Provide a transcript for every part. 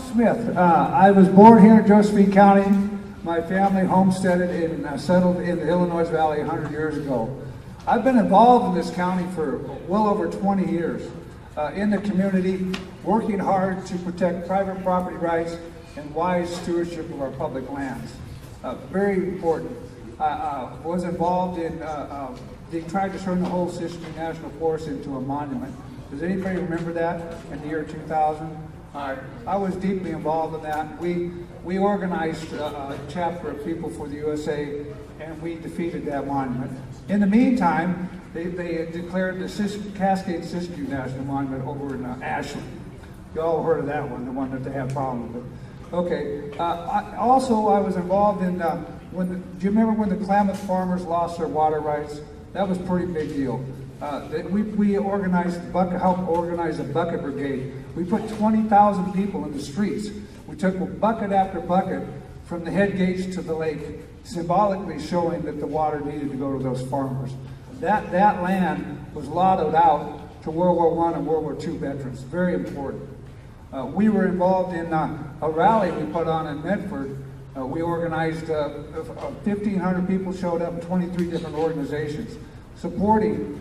Smith. I was born here in Josephine County. My family homesteaded and settled in the Illinois Valley 100 years ago. I've been involved in this county for well over 20 years in the community, working hard to protect private property rights and wise stewardship of our public lands. Very important. Was involved in, they tried to turn the whole Siskiyou National Forest into a monument. Does anybody remember that in the year 2000? I was deeply involved in that. We organized a chapter of People for the USA, and we defeated that monument. In the meantime, they declared the Cascade Siskiyou National Monument over in Ashland. You all heard of that one, the one that they had problems with. Okay. I was involved in, do you remember when the Klamath farmers lost their water rights? That was a pretty big deal. We helped organize a bucket brigade. We put 20,000 people in the streets. We took bucket after bucket from the head gates to the lake, symbolically showing that the water needed to go to those farmers. That land was lotted out to World War I and World War II veterans. Very important. We were involved in a rally we put on in Medford. We organized 1,500 people showed up, 23 different organizations, supporting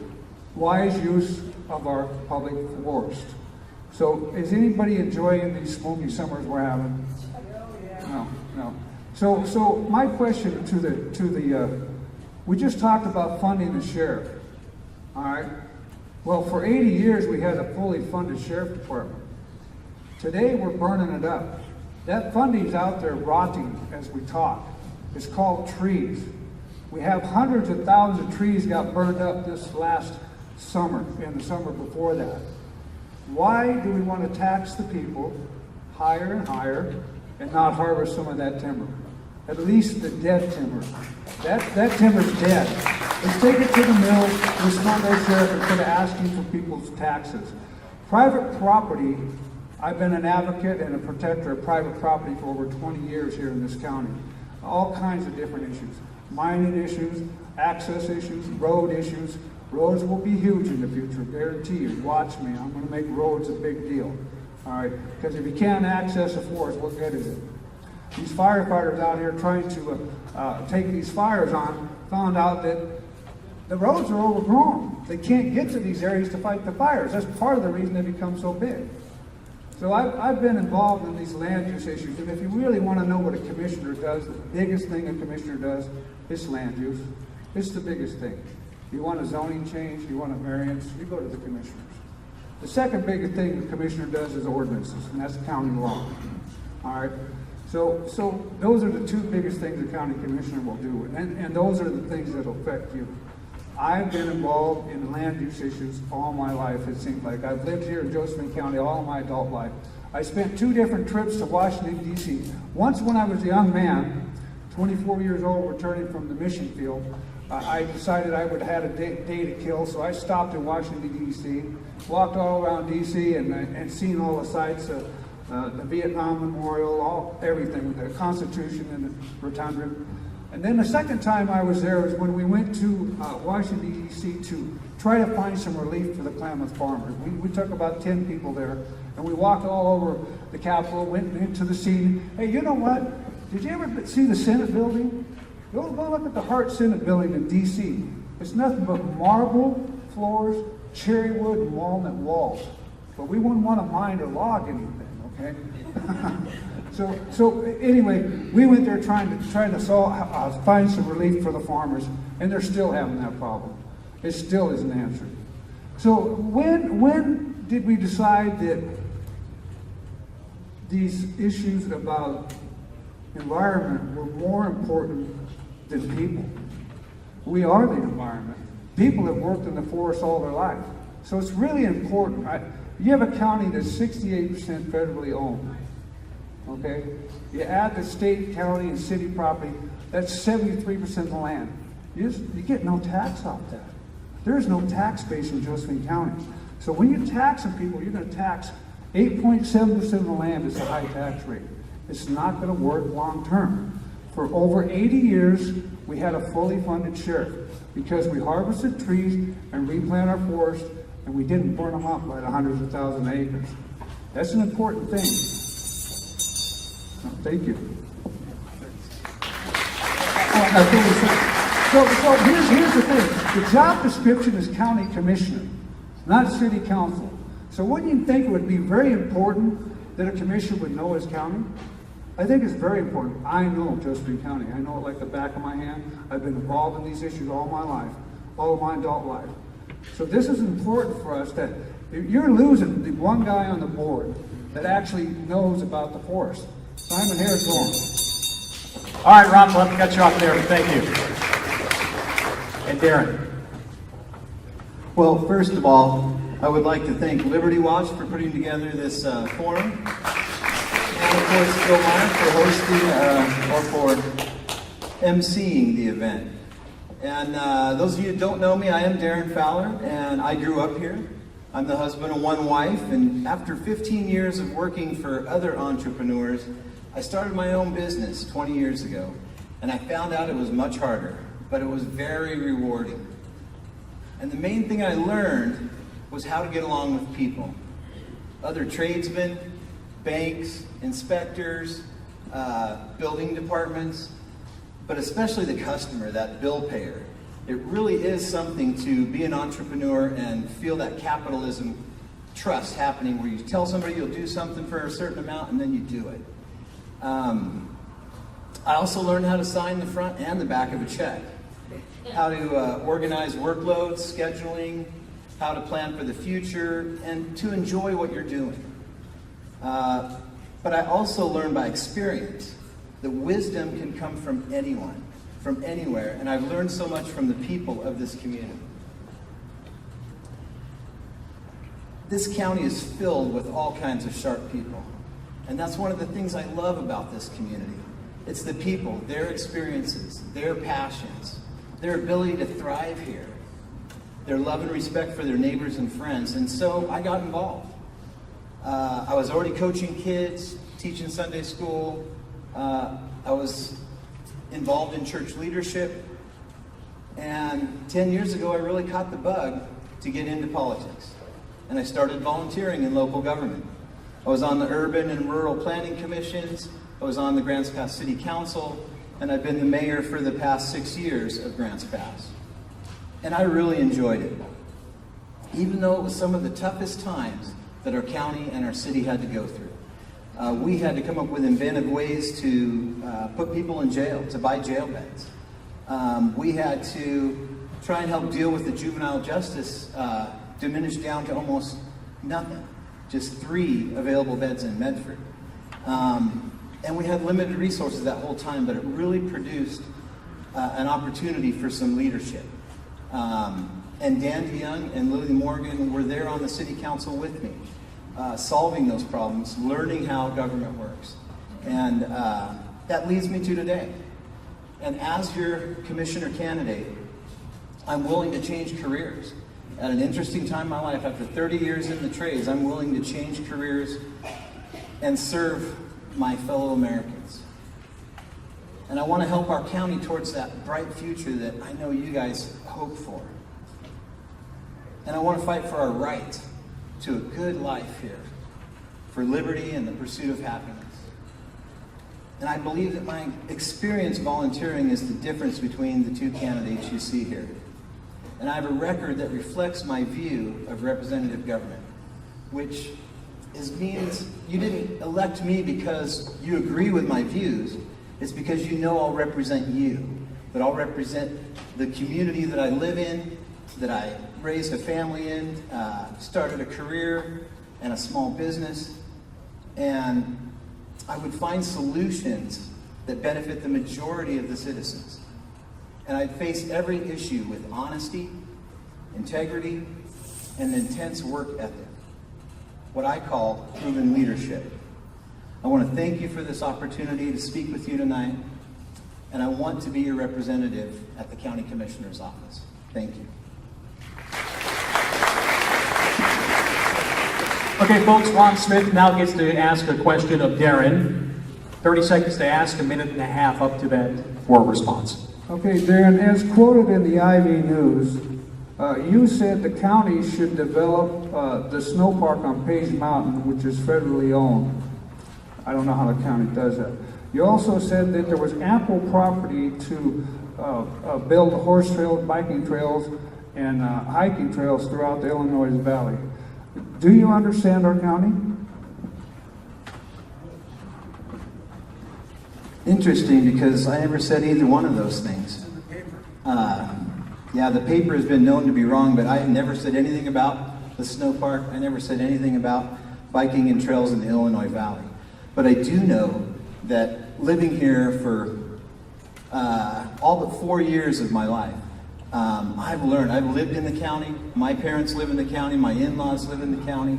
wise use of our public forest. So is anybody enjoying these smoky summers we're having? No. So my question to the we just talked about funding the sheriff. All right. Well, for 80 years we had a fully funded sheriff department. Today we're burning it up. That funding's out there rotting as we talk. It's called trees. We have hundreds of thousands of trees got burned up this last summer and the summer before that. Why do we want to tax the people higher and higher and not harvest some of that timber? At least the dead timber. That timber's dead. Let's take it to the mill, respond to our sheriff instead of asking for people's taxes. Private property, I've been an advocate and a protector of private property for over 20 years here in this county. All kinds of different issues. Mining issues, access issues, road issues. Roads will be huge in the future, guarantee you. Watch me, I'm going to make roads a big deal. All right, because if you can't access a forest, what good is it? These firefighters out here trying to take these fires on found out that the roads are overgrown. They can't get to these areas to fight the fires. That's part of the reason they become so big. So I've been involved in these land use issues, and if you really want to know what a commissioner does, the biggest thing a commissioner does is land use. It's the biggest thing. You want a zoning change, you want a variance, you go to the commissioners. The second biggest thing the commissioner does is ordinances, and that's county law. All right? So those are the two biggest things the county commissioner will do, and those are the things that will affect you. I've been involved in land use issues all my life, it seems like. I've lived here in Josephine County all my adult life. I spent 2 different trips to Washington, D.C. Once when I was a young man, 24 years old, returning from the mission field, I decided I would have had a day to kill, so I stopped in Washington, D.C., walked all around D.C. and seen all the sites, the Vietnam Memorial, everything, the Constitution and the Rotunda. And then the second time I was there was when we went to Washington, D.C. to try to find some relief for the Klamath farmers. We took about 10 people there, and we walked all over the Capitol, went into the scene. Hey, you know what? Did you ever see the Senate building? Go look at the Hart Senate building in D.C. It's nothing but marble floors, cherry wood, and walnut walls. But we wouldn't want to mine or log anything, okay? So anyway, we went there trying to find some relief for the farmers, and they're still having that problem. It still isn't answered. So when did we decide that these issues about environment were more important than people? We are the environment. People have worked in the forest all their life. So it's really important. You have a county that's 68% federally owned. Okay? You add the state, county, and city property, that's 73% of the land. You get no tax off that. There is no tax base in Josephine County. So when you're taxing people, you're going to tax 8.7% of the land is a high tax rate. It's not going to work long term. For over 80 years, we had a fully funded sheriff because we harvested trees and replanted our forest, and we didn't burn them up by the hundreds of thousands of acres. That's an important thing. Thank you. So here's the thing. The job description is county commissioner, not city council. So wouldn't you think it would be very important that a commissioner would know his county? I think it's very important. I know Josephine County. I know it like the back of my hand. I've been involved in these issues all my life, all of my adult life. So this is important for us, that you're losing the one guy on the board that actually knows about the forest. Simon Harris, go on. All right, Ron, we'll have to cut you off there, but thank you. And Darren. Well, first of all, I would like to thank Liberty Watch for putting together this forum, and of course Phil Meyer for hosting or for emceeing the event. And those of you who don't know me, I am Darren Fowler, and I grew up here. I'm the husband of one wife, and after 15 years of working for other entrepreneurs, I started my own business 20 years ago, and I found out it was much harder, but it was very rewarding. And the main thing I learned was how to get along with people. Other tradesmen, banks, inspectors, building departments, but especially the customer, that bill payer. It really is something to be an entrepreneur and feel that capitalism trust happening, where you tell somebody you'll do something for a certain amount and then you do it. I also learned how to sign the front and the back of a check, how to organize workloads, scheduling, how to plan for the future, and to enjoy what you're doing. But I also learned by experience that wisdom can come from anyone, from anywhere, and I've learned so much from the people of this community. This county is filled with all kinds of sharp people, and that's one of the things I love about this community. It's the people, their experiences, their passions, their ability to thrive here, their love and respect for their neighbors and friends, and so I got involved. I was already coaching kids, teaching Sunday school. I was involved in church leadership, and 10 years ago I really caught the bug to get into politics, and I started volunteering in local government. I was on the urban and rural planning commissions, I was on the Grants Pass City Council, and I've been the mayor for the past 6 years of Grants Pass. And I really enjoyed it, even though it was some of the toughest times that our county and our city had to go through. We had to come up with inventive ways to put people in jail, to buy jail beds. We had to try and help deal with the juvenile justice diminished down to almost nothing, just 3 available beds in Medford. And we had limited resources that whole time, but it really produced an opportunity for some leadership. And Dan DeYoung and Lily Morgan were there on the city council with me, solving those problems, learning how government works. And that leads me to today. And as your commissioner candidate, I'm willing to change careers. At an interesting time in my life, after 30 years in the trades, I'm willing to change careers and serve my fellow Americans. And I want to help our county towards that bright future that I know you guys hope for. And I want to fight for our right to a good life here, for liberty and the pursuit of happiness. And I believe that my experience volunteering is the difference between the 2 candidates you see here. And I have a record that reflects my view of representative government, which means you didn't elect me because you agree with my views. It's because you know I'll represent you, that I'll represent the community that I live in, that I raised a family in, started a career and a small business, and I would find solutions that benefit the majority of the citizens. And I'd face every issue with honesty, integrity, and intense work ethic, what I call proven leadership. I want to thank you for this opportunity to speak with you tonight, and I want to be your representative at the County Commissioner's office. Thank you. Okay, folks, Ron Smith now gets to ask a question of Darren. 30 seconds to ask, 1.5 minutes up to that for a response. Okay, Darren, as quoted in the IV News, you said the county should develop the snow park on Page Mountain, which is federally owned. I don't know how the county does that. You also said that there was ample property to build horse trails, biking trails, and hiking trails throughout the Illinois Valley. Do you understand our county? Interesting, because I never said either one of those things. Yeah, the paper has been known to be wrong, but I never said anything about the snow park. I never said anything about biking and trails in the Illinois Valley. But I do know that living here for all but 4 years of my life, I've learned. I've lived in the county. My parents live in the county. My in-laws live in the county.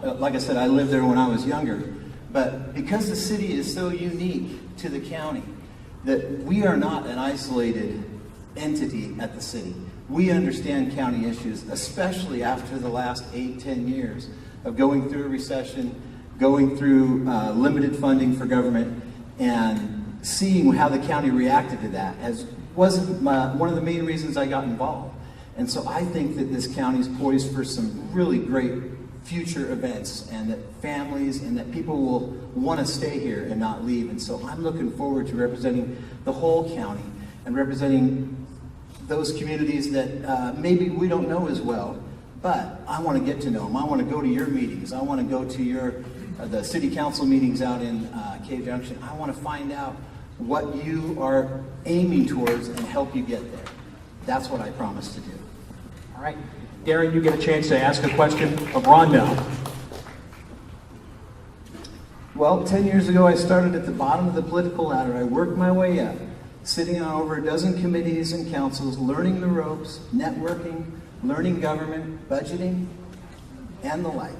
Like I said, I lived there when I was younger. But because the city is so unique to the county, that we are not an isolated entity at the city. We understand county issues, especially after the last 8-10 years of going through a recession, going through limited funding for government, and seeing how the county reacted to that was one of the main reasons I got involved. And so I think that this county is poised for some really great future events, and that families and that people will want to stay here and not leave. And so I'm looking forward to representing the whole county and representing those communities that maybe we don't know as well, but I want to get to know them. I want to go to your meetings. I want to go to the city council meetings out in Cave Junction. I want to find out what you are aiming towards and help you get there. That's what I promise to do. All right. Darren, you get a chance to ask a question of Ron now. Well, 10 years ago, I started at the bottom of the political ladder. I worked my way up, sitting on over a dozen committees and councils, learning the ropes, networking, learning government, budgeting, and the like.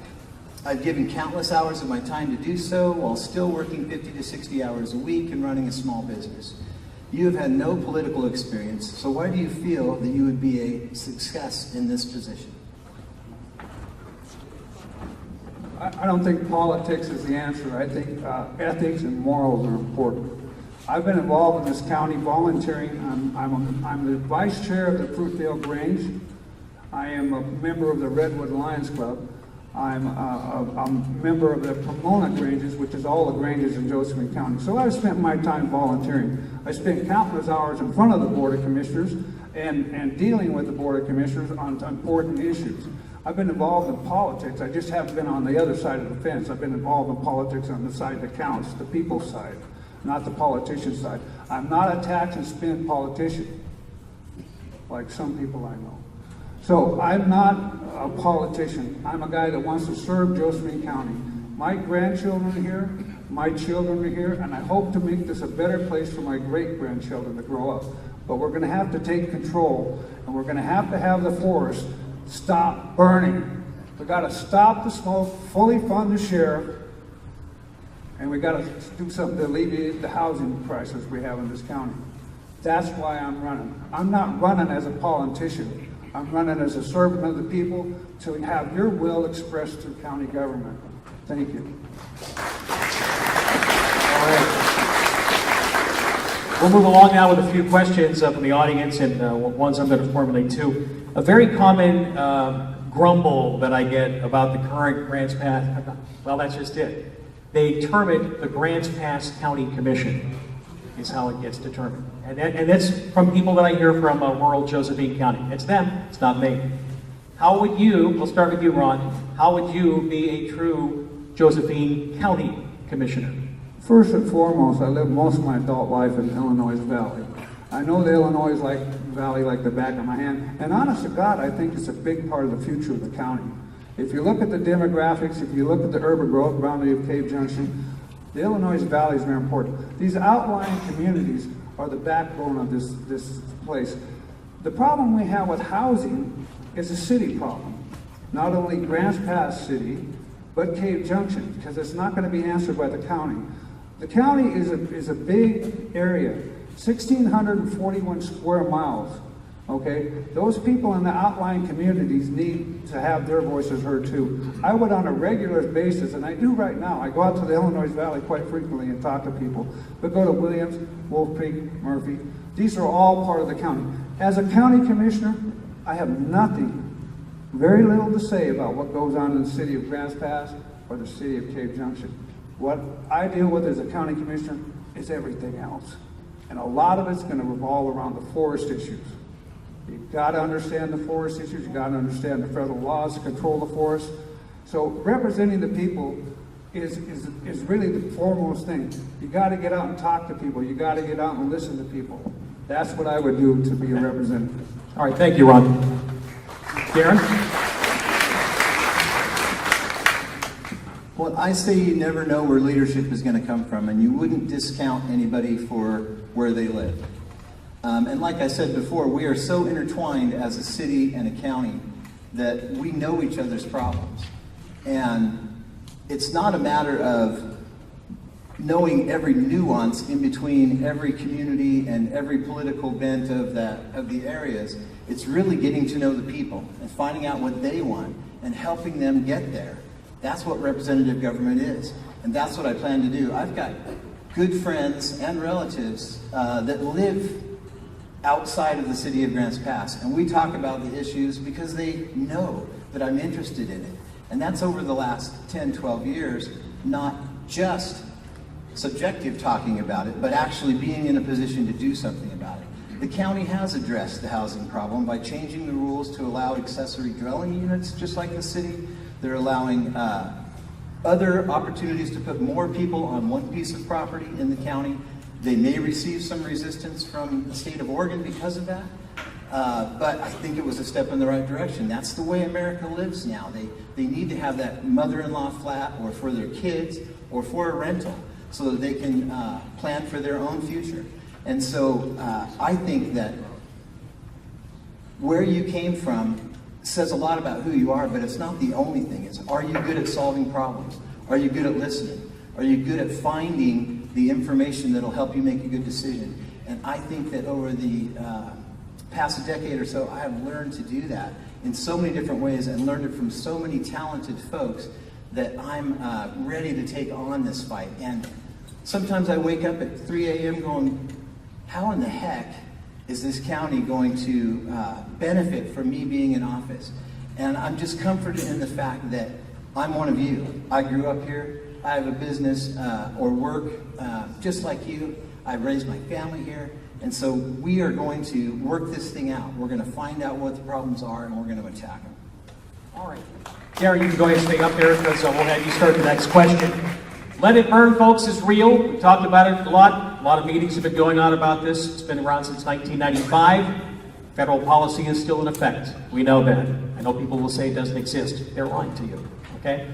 I've given countless hours of my time to do so while still working 50 to 60 hours a week and running a small business. You have had no political experience, so why do you feel that you would be a success in this position? I don't think politics is the answer. I think ethics and morals are important. I've been involved in this county volunteering. I'm the vice chair of the Fruitvale Grange. I am a member of the Redwood Lions Club. I'm a member of the Pomona Granges, which is all the Granges in Josephine County. So I've spent my time volunteering. I spent countless hours in front of the Board of Commissioners and dealing with the Board of Commissioners on important issues. I've been involved in politics. I just haven't been on the other side of the fence. I've been involved in politics on the side that counts, the people's side, not the politician's side. I'm not a tax and spend politician, like some people I know. So I'm not a politician. I'm a guy that wants to serve Josephine County. My grandchildren are here, my children are here, and I hope to make this a better place for my great-grandchildren to grow up. But we're going to have to take control, and we're going to have the forest stop burning. We've got to stop the smoke, fully fund the sheriff, and we've got to do something to alleviate the housing crisis we have in this county. That's why I'm running. I'm not running as a politician. I'm running as a servant of the people to have your will expressed through county government. Thank you. All right. We'll move along now with a few questions from the audience, and ones I'm going to formulate too. A very common grumble that I get about the current Grants Pass, well, that's just it. They term it the Grants Pass County Commission, is how it gets determined. And that's from people that I hear from rural Josephine County. It's them, it's not me. How would you, we'll start with you, Ron, how would you be a true Josephine County Commissioner? First and foremost, I lived most of my adult life in Illinois Valley. I know the Illinois Valley like the back of my hand, and honest to God, I think it's a big part of the future of the county. If you look at the demographics, if you look at the urban growth boundary of Cave Junction, the Illinois Valley is very important. These outlying communities are the backbone of this place. The problem we have with housing is a city problem. Not only Grants Pass City, but Cave Junction, because it's not going to be answered by the county. The county is a big area, 1,641 square miles. Okay, those people in the outlying communities need to have their voices heard too. I would on a regular basis, and I do right now, I go out to the Illinois Valley quite frequently and talk to people, but go to Williams, Wolf Creek, Murphy. These are all part of the county. As a county commissioner, I have very little to say about what goes on in the city of Grants Pass or the city of Cave Junction. What I deal with as a county commissioner is everything else. And a lot of it's going to revolve around the forest issues. You've got to understand the forest issues. You've got to understand the federal laws to control the forest. So representing the people is really the foremost thing. You got to get out and talk to people. You got to get out and listen to people. That's what I would do to be a representative. All right, thank you, Ron. Darren? Well, I say you never know where leadership is going to come from, and you wouldn't discount anybody for where they live. And like I said before, we are so intertwined as a city and a county that we know each other's problems. And it's not a matter of knowing every nuance in between every community and every political bent of the areas. It's really getting to know the people and finding out what they want and helping them get there. That's what representative government is. And that's what I plan to do. I've got good friends and relatives that live outside of the city of Grants Pass. And we talk about the issues because they know that I'm interested in it. And that's over the last 10, 12 years, not just subjective talking about it, but actually being in a position to do something about it. The county has addressed the housing problem by changing the rules to allow accessory dwelling units, just like the city. They're allowing other opportunities to put more people on one piece of property in the county. They may receive some resistance from the state of Oregon because of that, but I think it was a step in the right direction. That's the way America lives now. They need to have that mother-in-law flat, or for their kids, or for a rental, so that they can plan for their own future. And so I think that where you came from says a lot about who you are, but it's not the only thing. It's, are you good at solving problems? Are you good at listening? Are you good at finding the information that'll help you make a good decision? And I think that over the past decade or so, I have learned to do that in so many different ways and learned it from so many talented folks that I'm ready to take on this fight. And sometimes I wake up at 3 a.m. going, how in the heck is this county going to benefit from me being in office? And I'm just comforted in the fact that I'm one of you. I grew up here. I have a business or work just like you. I've raised my family here. And so we are going to work this thing out. We're going to find out what the problems are, and we're going to attack them. All right. Darren, you can go ahead and stay up there because we'll have you start the next question. Let It Burn, folks, is real. We talked about it a lot. A lot of meetings have been going on about this. It's been around since 1995. Federal policy is still in effect. We know that. I know people will say it doesn't exist. They're lying to you. Okay?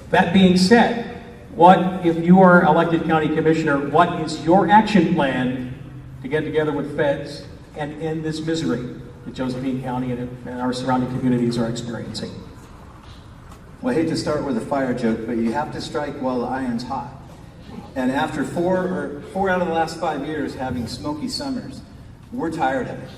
That being said, what if you are elected county commissioner, what is your action plan to get together with feds and end this misery that Josephine County and our surrounding communities are experiencing? Well, I hate to start with a fire joke, but you have to strike while the iron's hot. And after four out of the last 5 years having smoky summers, we're tired of it.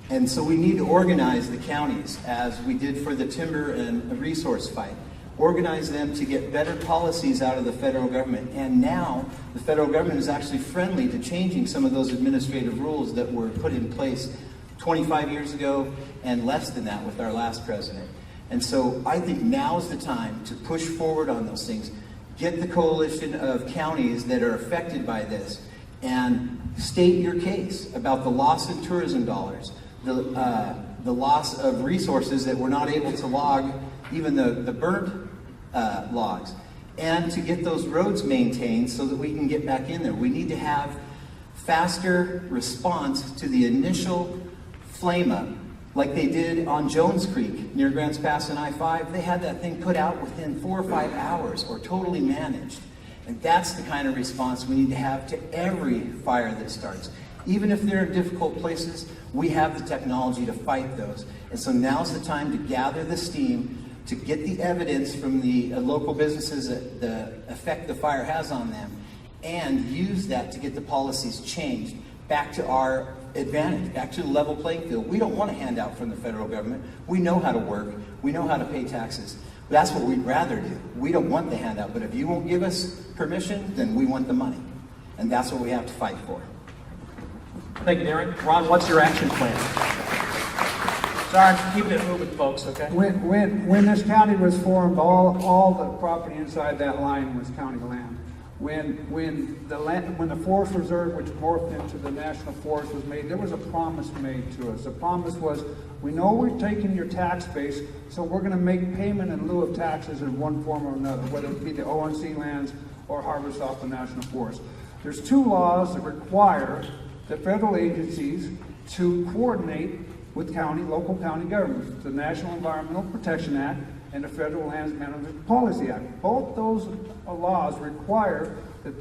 And so we need to organize the counties as we did for the timber and resource fight. Organize them to get better policies out of the federal government. And now the federal government is actually friendly to changing some of those administrative rules that were put in place 25 years ago and less than that with our last president. And so I think now is the time to push forward on those things. Get the coalition of counties that are affected by this and state your case about the loss of tourism dollars, the loss of resources that we're not able to log, even the burnt logs, and to get those roads maintained so that we can get back in there. We need to have faster response to the initial flame up, like they did on Jones Creek near Grants Pass and I-5. They had that thing put out within 4 or 5 hours, or totally managed. And that's the kind of response we need to have to every fire that starts. Even if they're in difficult places, we have the technology to fight those. And so now's the time to gather the steam, to get the evidence from the local businesses that the effect the fire has on them, and use that to get the policies changed back to our advantage, back to the level playing field. We don't want a handout from the federal government. We know how to work. We know how to pay taxes. That's what we'd rather do. We don't want the handout, but if you won't give us permission, then we want the money. And that's what we have to fight for. Thank you, Darren. Ron, what's your action plan? Sorry, I'm keeping it moving, folks, okay? When this county was formed, all the property inside that line was county land. When the forest reserve, which morphed into the national forest, was made, there was a promise made to us. The promise was, we know we're taking your tax base, so we're going to make payment in lieu of taxes in one form or another, whether it be the ONC lands or harvest off the national forest. There's two laws that require the federal agencies to coordinate with local county governments: the National Environmental Protection Act and the Federal Lands Management Policy Act. Both those laws require that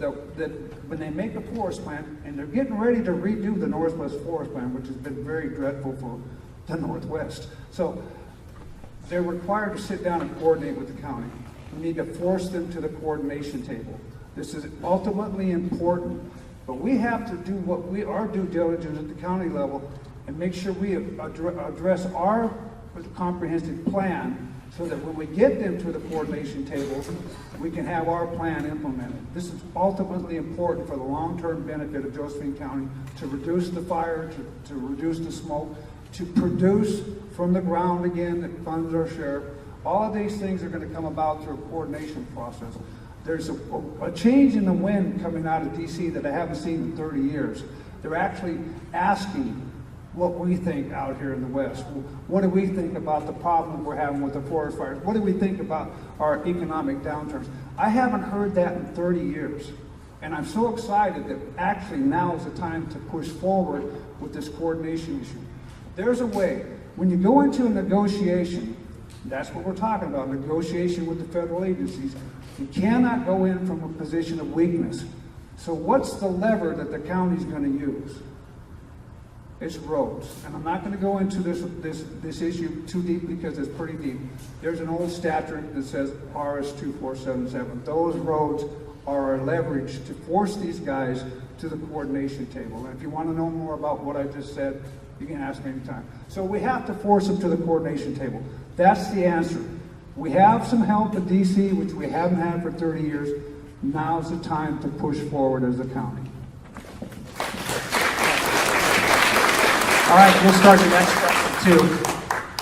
when they make a forest plan, and they're getting ready to redo the Northwest Forest Plan, which has been very dreadful for the Northwest. So they're required to sit down and coordinate with the county. We need to force them to the coordination table. This is ultimately important, but we have to do our due diligence at the county level and make sure we address our comprehensive plan, so that when we get them to the coordination table, we can have our plan implemented. This is ultimately important for the long-term benefit of Josephine County, to reduce the fire, to reduce the smoke, to produce from the ground again that funds our share. All of these things are going to come about through a coordination process. There's a change in the wind coming out of DC that I haven't seen in 30 years. They're actually asking what we think out here in the West. What do we think about the problem we're having with the forest fires? What do we think about our economic downturns? I haven't heard that in 30 years. And I'm so excited that actually now is the time to push forward with this coordination issue. There's a way. When you go into a negotiation, that's what we're talking about, negotiation with the federal agencies, you cannot go in from a position of weakness. So what's the lever that the county's going to use? It's roads. And I'm not going to go into this issue too deep because it's pretty deep. There's an old statute that says RS 2477. Those roads are our leverage to force these guys to the coordination table. And if you want to know more about what I just said, you can ask me anytime. So we have to force them to the coordination table. That's the answer. We have some help in DC, which we haven't had for 30 years. Now's the time to push forward as a county. All right, we'll start the next question too.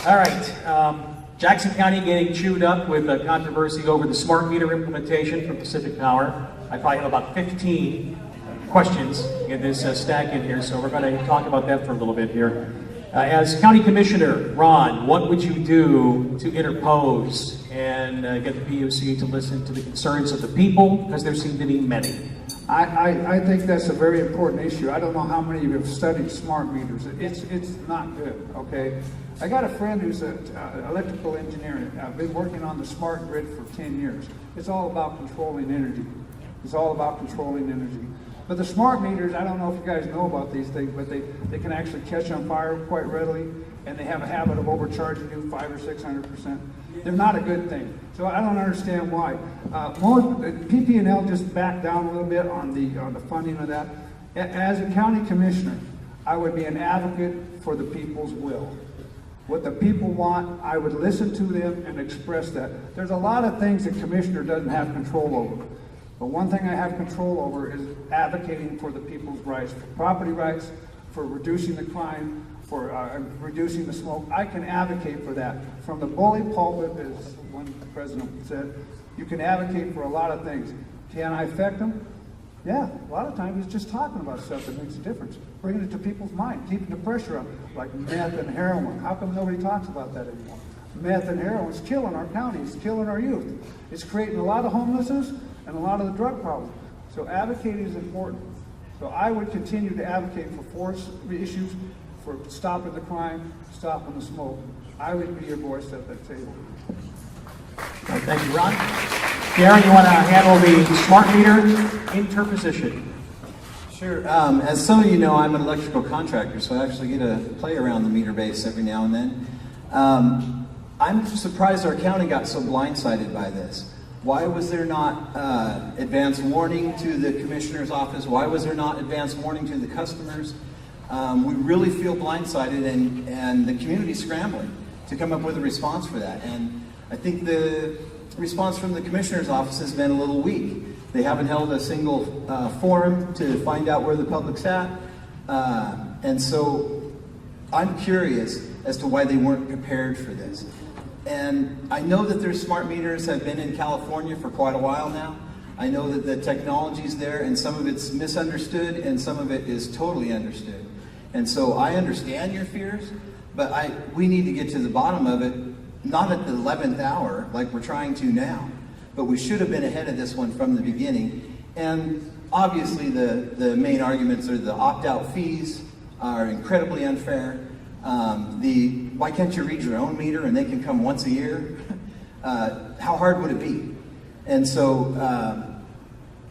All right, Jackson County getting chewed up with a controversy over the smart meter implementation from Pacific Power. I probably have about 15 questions in this stack in here, so we're going to talk about that for a little bit here. As County Commissioner, Ron, what would you do to interpose and get the PUC to listen to the concerns of the people, because there seem to be many? I think that's a very important issue. I don't know how many of you have studied smart meters. It's not good, okay? I got a friend who's an electrical engineer. I've been working on the smart grid for 10 years. It's all about controlling energy. It's all about controlling energy. But the smart meters, I don't know if you guys know about these things, but they can actually catch on fire quite readily, and they have a habit of overcharging you 500 or 600%. They're not a good thing. So I don't understand why. PP&L just backed down a little bit on the funding of that. As a county commissioner, I would be an advocate for the people's will. What the people want, I would listen to them and express that. There's a lot of things the commissioner doesn't have control over. But one thing I have control over is advocating for the people's rights, for property rights, for reducing the crime, for reducing the smoke. I can advocate for that. From the bully pulpit, as one president said, you can advocate for a lot of things. Can I affect them? Yeah, a lot of times it's just talking about stuff that makes a difference. Bringing it to people's mind, keeping the pressure on, like meth and heroin. How come nobody talks about that anymore? Meth and heroin is killing our county, it's killing our youth. It's creating a lot of homelessness and a lot of the drug problems. So advocating is important. So I would continue to advocate for forest issues, for stopping the crime, stopping the smoke. I would be your voice at that table. Thank you, Ron. Darren, you want to handle the smart meter interposition? Sure. As some of you know, I'm an electrical contractor, so I actually get to play around the meter base every now and then. I'm surprised our county got so blindsided by this. Why was there not advance warning to the commissioner's office? Why was there not advance warning to the customers? We really feel blindsided, and the community's scrambling to come up with a response for that. And I think the response from the commissioner's office has been a little weak. They haven't held a single forum to find out where the public's at. And so I'm curious as to why they weren't prepared for this. And I know that their smart meters have been in California for quite a while now. I know that the technology's there, and some of it's misunderstood, and some of it is totally understood. And so I understand your fears, but we need to get to the bottom of it, not at the 11th hour like we're trying to now, but we should have been ahead of this one from the beginning. And obviously the main arguments are the opt-out fees are incredibly unfair. Why can't you read your own meter and they can come once a year? How hard would it be? And so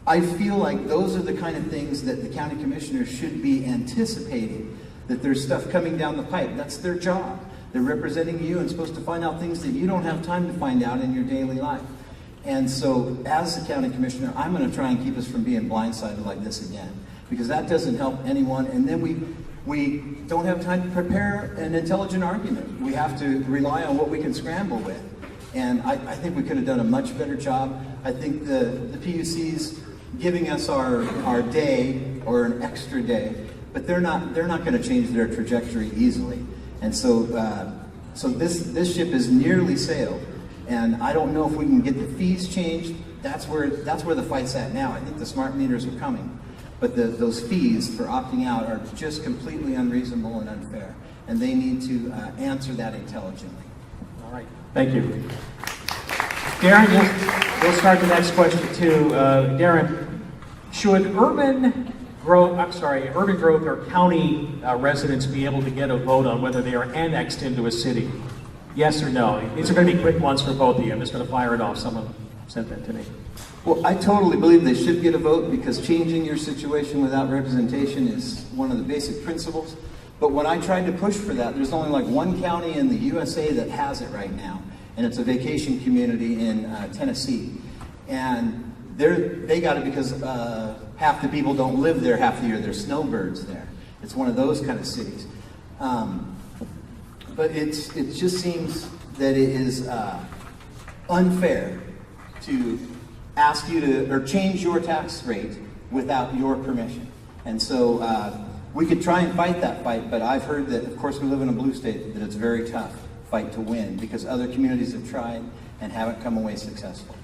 I feel like those are the kind of things that the county commissioners should be anticipating, that there's stuff coming down the pipe. That's their job. They're representing you and supposed to find out things that you don't have time to find out in your daily life. And so as the county commissioner, I'm going to try and keep us from being blindsided like this again, because that doesn't help anyone. And then we don't have time to prepare an intelligent argument. We have to rely on what we can scramble with. And I think we could have done a much better job. I think the PUC's giving us our day or an extra day, but they're not going to change their trajectory easily. And so this ship has nearly sailed. And I don't know if we can get the fees changed. That's where the fight's at now. I think the smart meters are coming, but those fees for opting out are just completely unreasonable and unfair, and they need to answer that intelligently. All right, thank you. Darren, we'll start the next question too. Darren, should urban growth or county residents be able to get a vote on whether they are annexed into a city? Yes or no? These are going to be quick ones for both of you. I'm just going to fire it off. Someone sent that to me. Well, I totally believe they should get a vote, because changing your situation without representation is one of the basic principles. But when I tried to push for that, there's only like one county in the USA that has it right now, and it's a vacation community in Tennessee. And they got it because half the people don't live there half the year. There's snowbirds there. It's one of those kind of cities. But it just seems that it is unfair to ask you to, or change your tax rate without your permission. And so we could try and fight that fight, but I've heard that, of course we live in a blue state, that it's a very tough fight to win, because other communities have tried and haven't come away successful.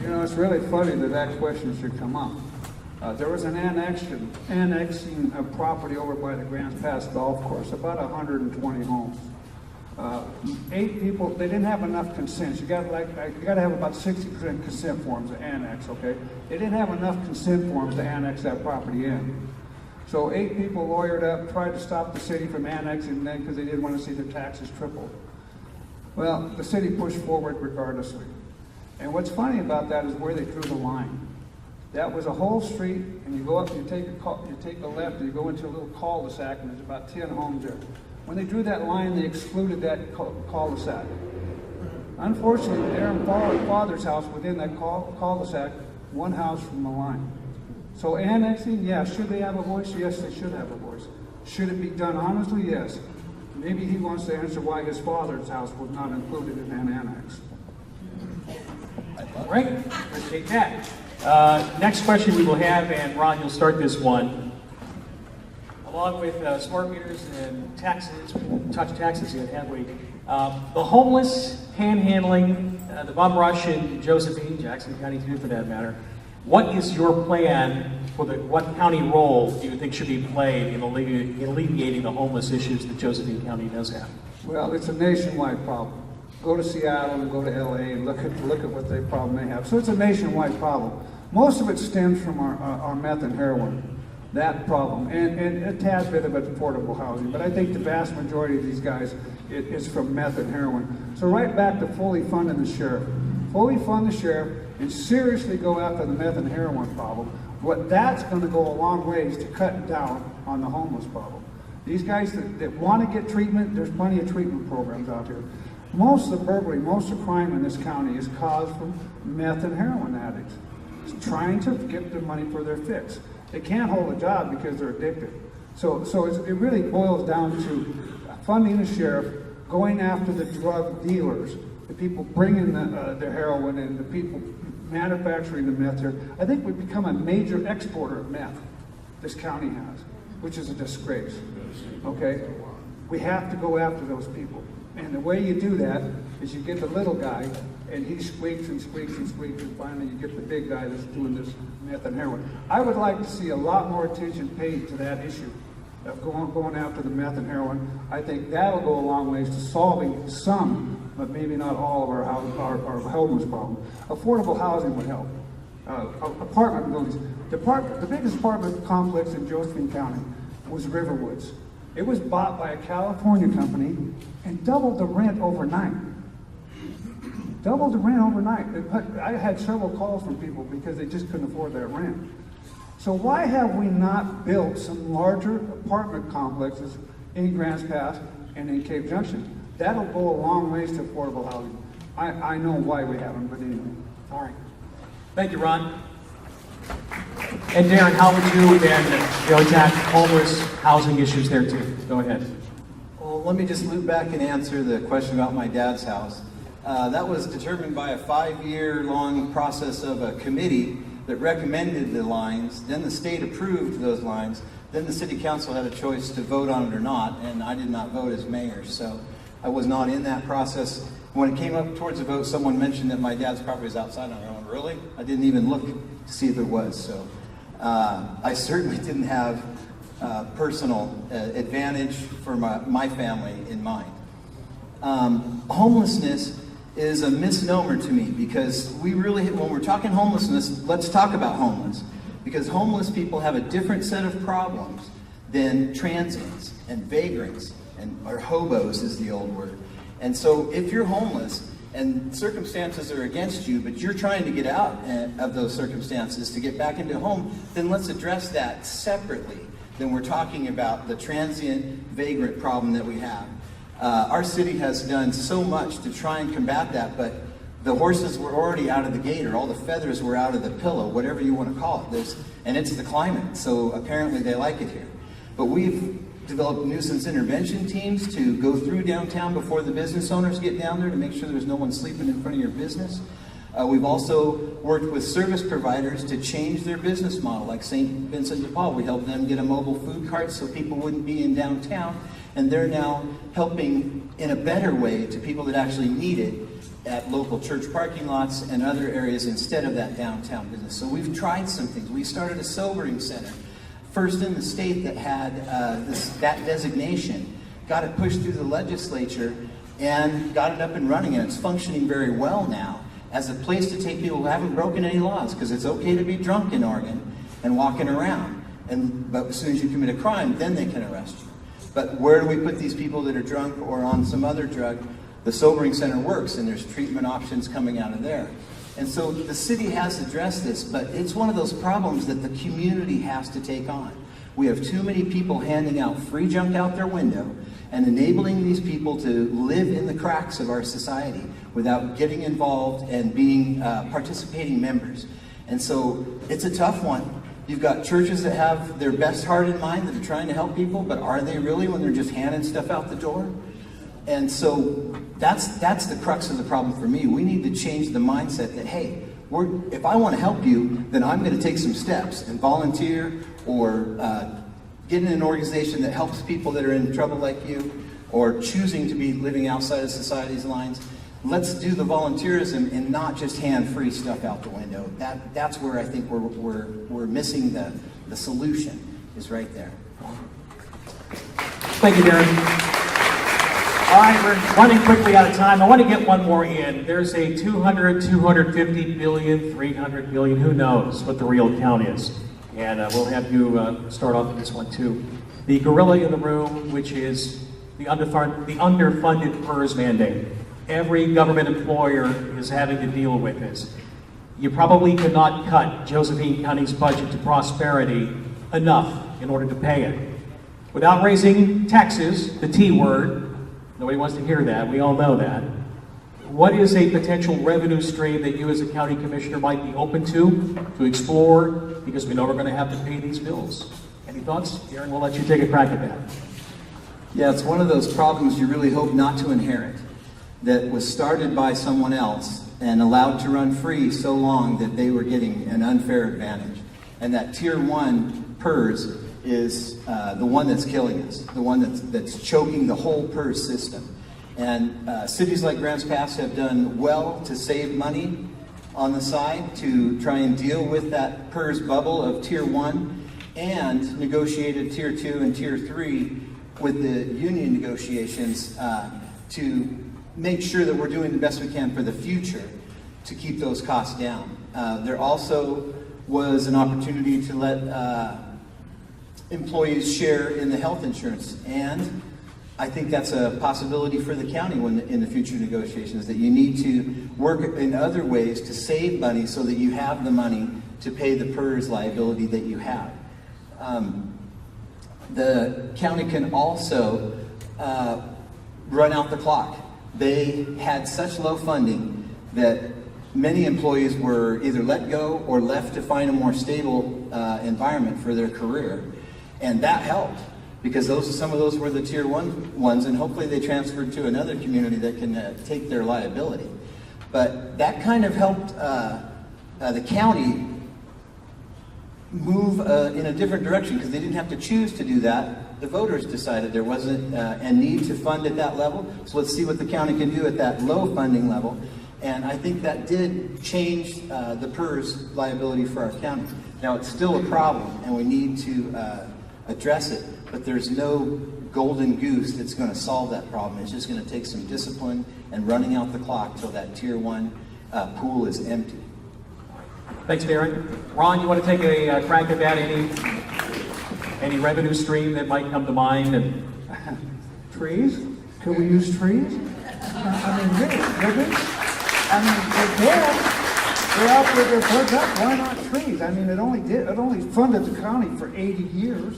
You know, it's really funny that question should come up. There was an annexing a property over by the Grants Pass Golf Course, about 120 homes. 8 people, they didn't have enough consents. You got to have about 60% consent forms to annex, okay? They didn't have enough consent forms to annex that property in. So 8 people lawyered up, tried to stop the city from annexing them because they didn't want to see their taxes tripled. Well, the city pushed forward regardlessly. And what's funny about that is where they drew the line. That was a whole street, and you go up, you take a left, and you go into a little cul-de-sac, and there's about 10 homes there. When they drew that line, they excluded that cul-de-sac. Unfortunately, there in Father's house, within that cul-de-sac, one house from the line. So annexing, yeah, should they have a voice? Yes, they should have a voice. Should it be done honestly? Yes. Maybe he wants to answer why his father's house was not included in an annex. All right, appreciate that. Next question we will have, and Ron, you'll start this one. Along with smart meters and taxes, we won't touch taxes yet, have we? The homeless, panhandling, the bum rush in Josephine, Jackson County too for that matter. What is your plan for what county role do you think should be played in alleviating the homeless issues that Josephine County does have? Well, it's a nationwide problem. Go to Seattle and go to LA and look at what the problem they have. So it's a nationwide problem. Most of it stems from our meth and heroin, that problem, and a tad bit of affordable housing. But I think the vast majority of these guys is from meth and heroin. So right back to fully funding the sheriff. Fully fund the sheriff and seriously go after the meth and heroin problem. That's going to go a long ways to cut down on the homeless problem. These guys that want to get treatment, there's plenty of treatment programs out here. Most of the burglary, most of the crime in this county is caused from meth and heroin addicts. It's trying to get their money for their fix. They can't hold a job because they're addicted. So it really boils down to funding the sheriff, going after the drug dealers, the people bringing the heroin in, the people manufacturing the meth here. I think we've become a major exporter of meth, this county has, which is a disgrace, okay? We have to go after those people. And the way you do that is you get the little guy and he squeaks and squeaks and squeaks, and finally you get the big guy that's doing this meth and heroin. I would like to see a lot more attention paid to that issue of going after the meth and heroin. I think that'll go a long ways to solving some, but maybe not all of our homeless problem. Affordable housing would help. Apartment buildings. The biggest apartment complex in Josephine County was Riverwoods. It was bought by a California company and doubled the rent overnight. Doubled the rent overnight. I had several calls from people because they just couldn't afford that rent. So why have we not built some larger apartment complexes in Grants Pass and in Cape Junction? That'll go a long ways to affordable housing. I know why we haven't, but anyway. All right. Thank you, Ron. And Darren, how would you then attack homeless housing issues there too? Go ahead. Well, let me just loop back and answer the question about my dad's house. That was determined by a 5-year-long process of a committee that recommended the lines. Then the state approved those lines. Then the city council had a choice to vote on it or not, and I did not vote as mayor, so I was not in that process. When it came up towards the vote, someone mentioned that my dad's property was outside. I went, really? I didn't even look to see if it was. So I certainly didn't have personal advantage for my family in mind. Homelessness is a misnomer to me because we really, when we're talking homelessness, let's talk about homeless. Because homeless people have a different set of problems than transients and vagrants, or hobos is the old word. And so if you're homeless and circumstances are against you, but you're trying to get out of those circumstances to get back into a home, then let's address that separately. Then we're talking about the transient vagrant problem that we have. Our city has done so much to try and combat that, but the horses were already out of the gate, or all the feathers were out of the pillow, whatever you want to call it. And it's the climate, so apparently they like it here. But we've developed nuisance intervention teams to go through downtown before the business owners get down there to make sure there's no one sleeping in front of your business. We've also worked with service providers to change their business model, like St. Vincent de Paul. We helped them get a mobile food cart so people wouldn't be in downtown, and they're now helping in a better way to people that actually need it at local church parking lots and other areas instead of that downtown business. So we've tried some things. We started a sobering center, first in the state that had that designation, got it pushed through the legislature and got it up and running, and it's functioning very well now as a place to take people who haven't broken any laws, because it's okay to be drunk in Oregon and walking around, but as soon as you commit a crime, then they can arrest you. But where do we put these people that are drunk or on some other drug? The sobering center works, and there's treatment options coming out of there. And so the city has addressed this, but it's one of those problems that the community has to take on. We have too many people handing out free junk out their window and enabling these people to live in the cracks of our society without getting involved and being participating members. And so it's a tough one. You've got churches that have their best heart in mind that are trying to help people, but are they really when they're just handing stuff out the door? And so that's the crux of the problem for me. We need to change the mindset that, hey, if I want to help you, then I'm going to take some steps and volunteer or get in an organization that helps people that are in trouble like you, or choosing to be living outside of society's lines. Let's do the volunteerism and not just hand free stuff out the window. That's where I think we're missing the solution is right there. Thank you, Darren. All right, we're running quickly out of time. I want to get one more in. There's a 250 billion, 300 billion, who knows what the real count is. And we'll have you start off with this one too. The gorilla in the room, which is the underfunded PERS mandate. Every government employer is having to deal with this. You probably could not cut Josephine County's budget to prosperity enough in order to pay it. Without raising taxes, the T word, nobody wants to hear that, we all know that. What is a potential revenue stream that you as a county commissioner might be open to explore, because we know we're going to have to pay these bills? Any thoughts? Darren, we'll let you take a crack at that. Yeah, it's one of those problems you really hope not to inherit, that was started by someone else and allowed to run free so long that they were getting an unfair advantage. And that Tier 1 PERS is the one that's killing us, the one that's choking the whole PERS system. And cities like Grants Pass have done well to save money on the side to try and deal with that PERS bubble of Tier 1 and negotiated Tier 2 and Tier 3 with the union negotiations to make sure that we're doing the best we can for the future to keep those costs down. There also was an opportunity to let employees share in the health insurance, and I think that's a possibility for the county in the future negotiations, that you need to work in other ways to save money so that you have the money to pay the PERS liability that you have. The county can also run out the clock. They had such low funding that many employees were either let go or left to find a more stable environment for their career. And that helped, because some of those were the Tier 1 ones, and hopefully they transferred to another community that can take their liability. But that kind of helped the county move in a different direction, because they didn't have to choose to do that. The voters decided there wasn't a need to fund at that level, so let's see what the county can do at that low funding level. And I think that did change the PERS liability for our county. Now, it's still a problem, and we need to address it, but there's no golden goose that's going to solve that problem. It's just going to take some discipline and running out the clock till that Tier 1 pool is empty. Thanks, Darren. Ron, you want to take a crack at that? Any revenue stream that might come to mind? And Trees? Could we use trees? I mean, really? I mean, they're dead. They're out there, they're plugged up. Why not trees? I mean, it only funded the county for 80 years.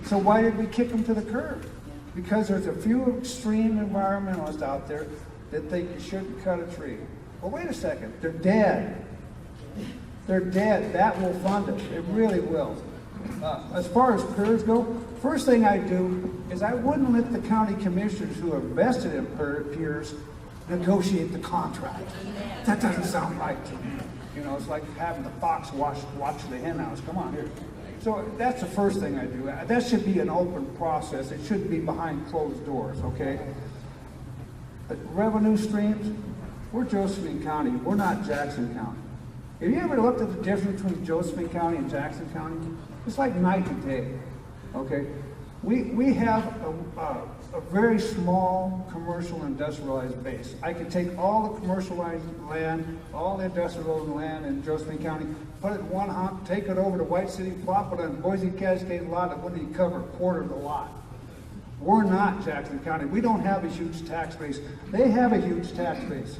So why did we kick them to the curb? Because there's a few extreme environmentalists out there that think you shouldn't cut a tree. Well, wait a second. They're dead. They're dead. That will fund it. It really will. As far as PERS go, first thing I do is I wouldn't let the county commissioners who are vested in PERS negotiate the contract. That doesn't sound right to me. You know, it's like having the fox watch the hen house. Come on here. So that's the first thing I do. That should be an open process. It shouldn't be behind closed doors, okay? But revenue streams, we're Josephine County. We're not Jackson County. Have you ever looked at the difference between Josephine County and Jackson County? It's like night and day, okay? We have a very small commercial industrialized base. I could take all the commercialized land, all the industrial land in Josephine County, put it in one hump, take it over to White City, plop it on Boise Cascade lot, it wouldn't even cover a quarter of the lot. We're not Jackson County. We don't have a huge tax base. They have a huge tax base.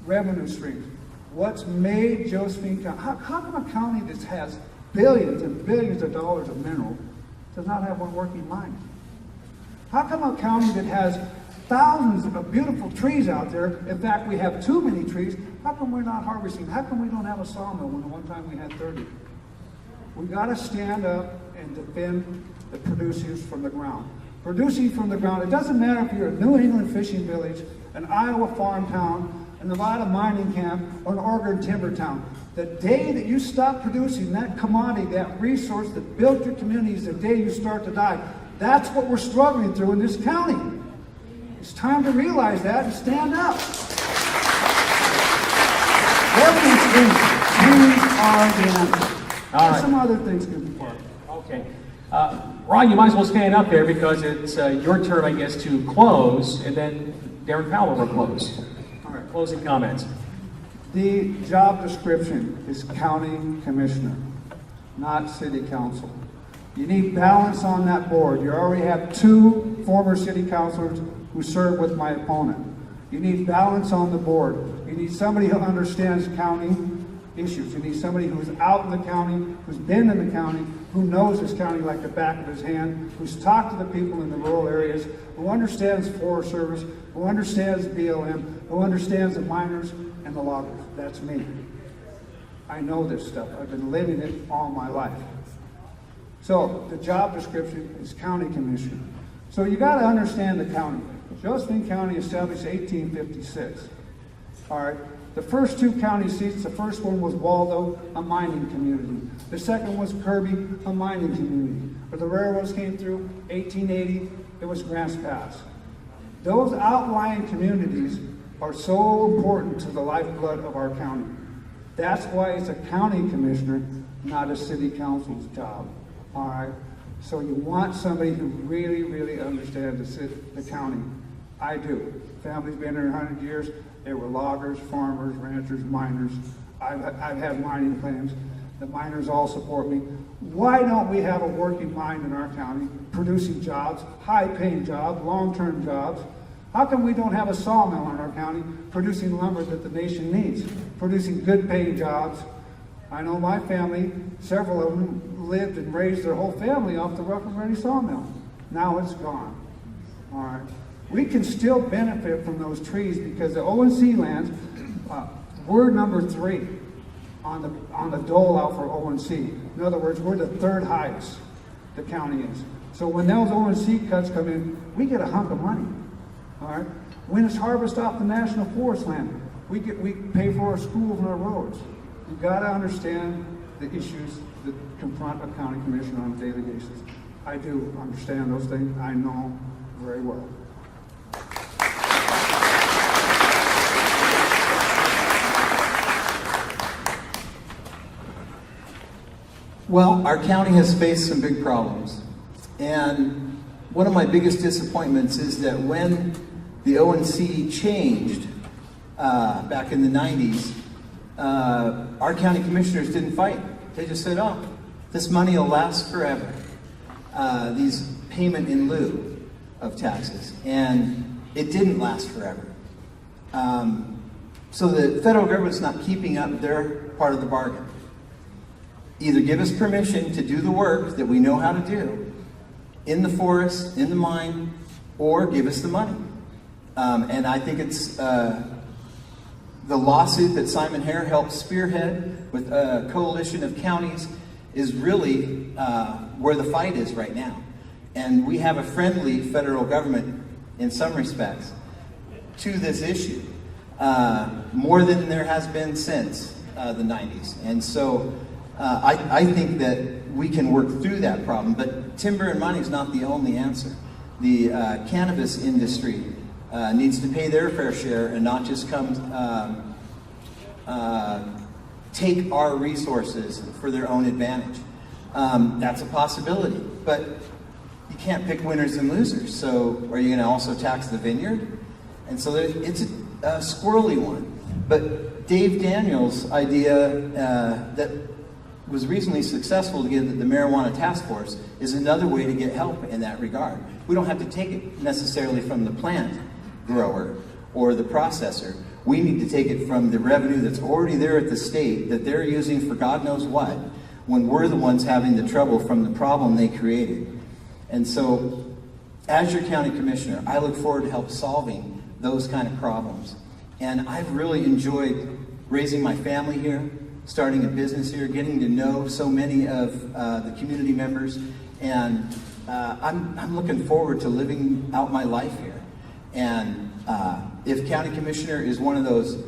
Revenue streams. What's made Josephine County? How come a county that has billions and billions of dollars of minerals does not have one working mine? How come a county that has thousands of beautiful trees out there, in fact we have too many trees, how come we're not harvesting? How come we don't have a sawmill when one time we had 30? We got to stand up and defend the producers from the ground. Producing from the ground, it doesn't matter if you're a New England fishing village, an Iowa farm town, a Nevada mining camp, or an Oregon timber town. The day that you stop producing that commodity, that resource that built your community, is the day you start to die. That's what we're struggling through in this county. It's time to realize that and stand up. Revenue streams are the answer. All right. Some other things can be part of it. okay. Ron, you might as well stand up there because it's your turn, I guess, to close, and then Darren Powell will close. All right. Closing comments. The job description is county commissioner, not city council. You need balance on that board. You already have 2 former city councilors who serve with my opponent. You need balance on the board. You need somebody who understands county issues. You need somebody who's out in the county, who's been in the county, who knows this county like the back of his hand, who's talked to the people in the rural areas, who understands Forest Service, who understands BLM, who understands the miners and the loggers. That's me. I know this stuff. I've been living it all my life. So the job description is county commissioner. So you got to understand the county. Josephine County established 1856. All right. The first 2 county seats, the first one was Waldo, a mining community. The second was Kirby, a mining community. But the railroads came through, 1880, it was Grants Pass. Those outlying communities are so important to the lifeblood of our county. That's why it's a county commissioner, not a city council's job. All right? So you want somebody who really, really understands the county. I do. Family's been here 100 years. They were loggers, farmers, ranchers, miners. I've had mining claims. The miners all support me. Why don't we have a working mine in our county, producing jobs, high-paying jobs, long-term jobs? How come we don't have a sawmill in our county producing lumber that the nation needs, producing good-paying jobs? I know my family, several of them lived and raised their whole family off the Rough and Ready sawmill. Now it's gone. All right. We can still benefit from those trees because the ONC lands, we're number 3 on the dole out for ONC. In other words, we're the 3rd highest the county is. So when those ONC cuts come in, we get a hunk of money. All right. When it's harvest off the National Forest land, we pay for our schools and our roads. You've got to understand the issues that confront a county commissioner on a daily basis. I do understand those things. I know very well. Well, our county has faced some big problems. And one of my biggest disappointments is that when the ONC changed back in the 90s, our county commissioners didn't fight. They just said, oh, this money will last forever. These payment in lieu of taxes. And it didn't last forever. So the federal government's not keeping up their part of the bargain. Either give us permission to do the work that we know how to do in the forest, in the mine, or give us the money. And I think it's the lawsuit that Simon Hare helped spearhead with a coalition of counties is really where the fight is right now. And we have a friendly federal government in some respects to this issue, more than there has been since the 90s. And so I think that we can work through that problem, but timber and mining is not the only answer. The cannabis industry needs to pay their fair share and not just come take our resources for their own advantage. That's a possibility, but you can't pick winners and losers. So are you going to also tax the vineyard? And so it's a squirrely one. But Dave Daniels' idea that was recently successful to get the marijuana task force is another way to get help in that regard. We don't have to take it necessarily from the plant grower or the processor. We need to take it from the revenue that's already there at the state that they're using for God knows what, when we're the ones having the trouble from the problem they created. And so, as your county commissioner, I look forward to help solving those kind of problems. And I've really enjoyed raising my family here, starting a business here, getting to know so many of the community members, and I'm looking forward to living out my life here. And if county commissioner is one of those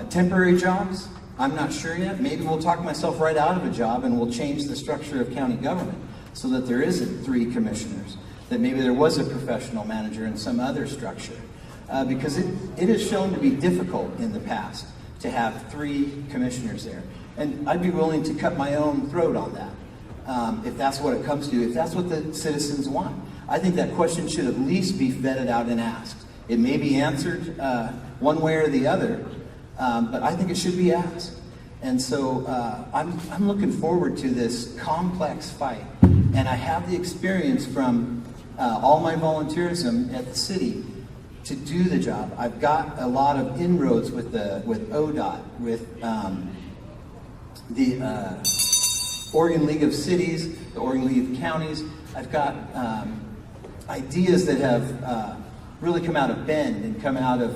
temporary jobs, I'm not sure yet. Maybe we'll talk myself right out of a job and we'll change the structure of county government so that there isn't 3 commissioners, that maybe there was a professional manager in some other structure. Because it has shown to be difficult in the past to have 3 commissioners there. And I'd be willing to cut my own throat on that, if that's what it comes to, if that's what the citizens want. I think that question should at least be vetted out and asked. It may be answered one way or the other, but I think it should be asked. And so I'm looking forward to this complex fight. And I have the experience from all my volunteerism at the city to do the job. I've got a lot of inroads with ODOT, with the Oregon League of Cities, the Oregon League of Counties. I've got ideas that have really come out of Bend and come out of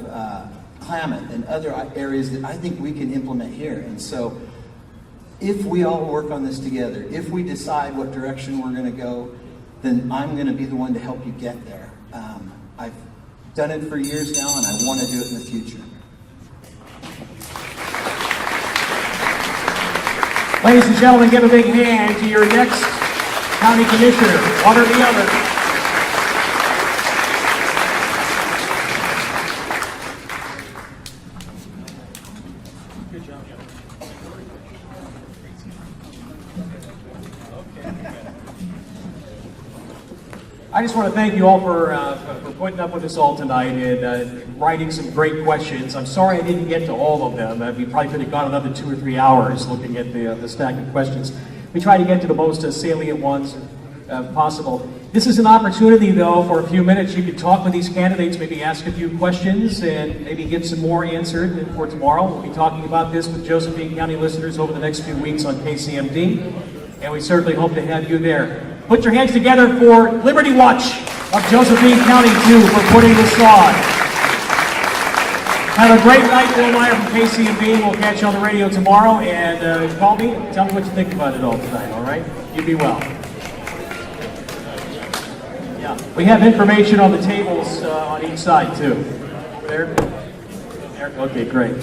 Klamath and other areas that I think we can implement here. And so if we all work on this together, if we decide what direction we're going to go, then I'm going to be the one to help you get there. I've done it for years now, and I want to do it in the future. Ladies and gentlemen, give a big hand to your next county commissioner, one or the other. I just want to thank you all for putting up with us all tonight and writing some great questions. I'm sorry I didn't get to all of them. We probably could have gone another 2 or 3 hours looking at the stack of questions. We try to get to the most salient ones possible. This is an opportunity, though, for a few minutes you could talk with these candidates, maybe ask a few questions, and maybe get some more answered for tomorrow. We'll be talking about this with Josephine County listeners over the next few weeks on KCMD, and we certainly hope to have you there. Put your hands together for Liberty Watch of Josephine County, too, for putting this on. Have a great night, Bill Meyer from KCMB. We'll catch you on the radio tomorrow, and call me. Tell me what you think about it all tonight, all right? You be well. Yeah, we have information on the tables on each side, too. Over there? There? Okay, great.